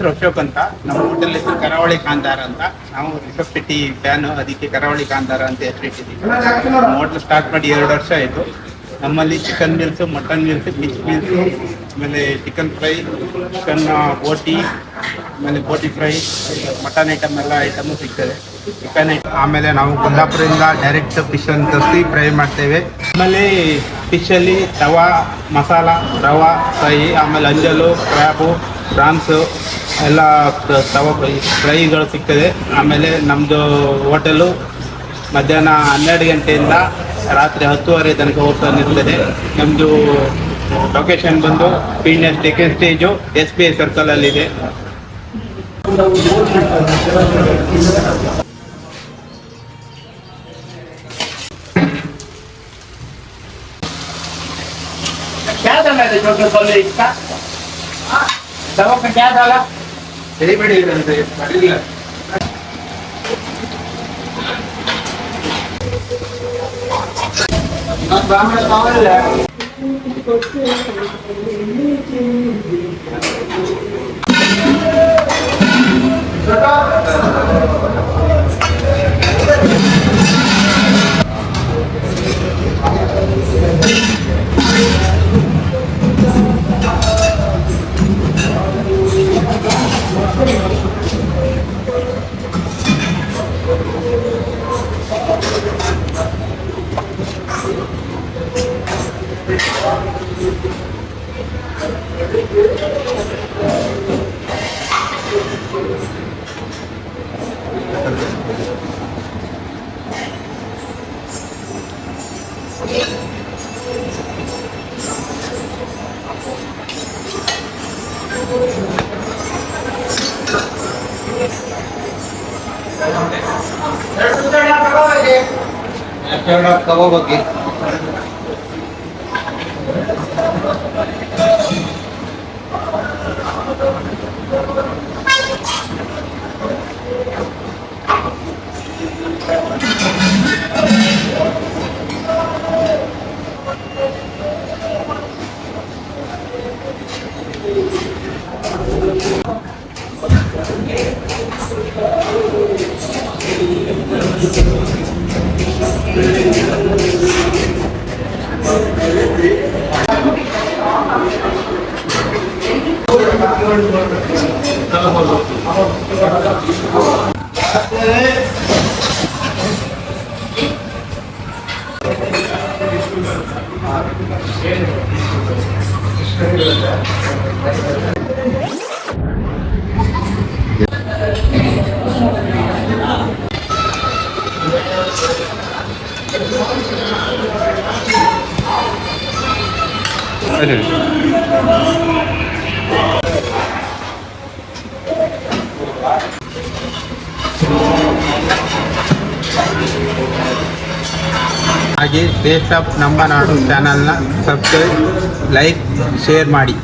ಹೆಸರು ಅಶೋಕ್ ಅಂತ. ನಮ್ಮ ಹೋಟೆಲ್ ಹೆಸರು ಕರಾವಳಿ ಕಾಂತಾರ ಅಂತ. ನಾವು ರಿಷಬ್ ಶೆಟ್ಟಿ ಫ್ಯಾನು, ಅದಕ್ಕೆ ಕರಾವಳಿ ಕಾಂತಾರ ಅಂತ ಹೆಸರಿಟ್ಟಿದ್ದೀವಿ. ಹೋಟೆಲ್ ಸ್ಟಾರ್ಟ್ ಮಾಡಿ 2 ವರ್ಷ ಆಯಿತು. ನಮ್ಮಲ್ಲಿ chicken meals, mutton meals, fish meals, ಆಮೇಲೆ ಚಿಕನ್ ಫ್ರೈ, ಚಿಕನ್ ಬೋಟಿ, ಆಮೇಲೆ ಬೋಟಿ ಫ್ರೈ, ಮಟನ್ ಐಟಮ್ ಎಲ್ಲ ಐಟಮು ಸಿಗ್ತದೆ. ಚಿಕನ್ ಐಟಮ್ ಆಮೇಲೆ ನಾವು ಕುಂದಾಪುರದಿಂದ ಡೈರೆಕ್ಟ್ ಫಿಶನ್ನು ತರಿಸಿ ಫ್ರೈ ಮಾಡ್ತೇವೆ. ಆಮೇಲೆ ಫಿಶಲ್ಲಿ ತವಾ ಮಸಾಲ, ರವಾ ಫ್ರೈ, ಆಮೇಲೆ ಅಂಜಲು, ಕ್ರ್ಯಾಬು, ಪ್ರಾನ್ಸು ಎಲ್ಲ ತವಾ ಫ್ರೈಗಳು ಸಿಗ್ತದೆ. ಆಮೇಲೆ ನಮ್ಮದು ಹೋಟೆಲು ಮಧ್ಯಾಹ್ನ 12 ಗಂಟೆಯಿಂದ ರಾತ್ರಿ 10:30 ತನಕ ಓಪನ್ ಇರ್ತದೆ. ನಮ್ಮದು ಲೊಕೇಶನ್ ಬಂದು ಪೀಣ್ಯ ಸೆಕೆಂಡ್ ಸ್ಟೇಜು SBI ಸರ್ಕಲಲ್ಲಿದೆ. क्या डाला है जो कि बोले इसका दवा का क्या डाला तेरी बड़ी बढ़िया ना ब्राह्मण पावल है कबाब के ಹಾಗೆ ಬೇಸ್ಟ್ ಆಫ್ ನಮ್ಮ ನಾಡು ಚಾನಲ್ನ ಸಬ್ಸ್ಕ್ರೈಬ್, ಲೈಕ್, ಶೇರ್ ಮಾಡಿ.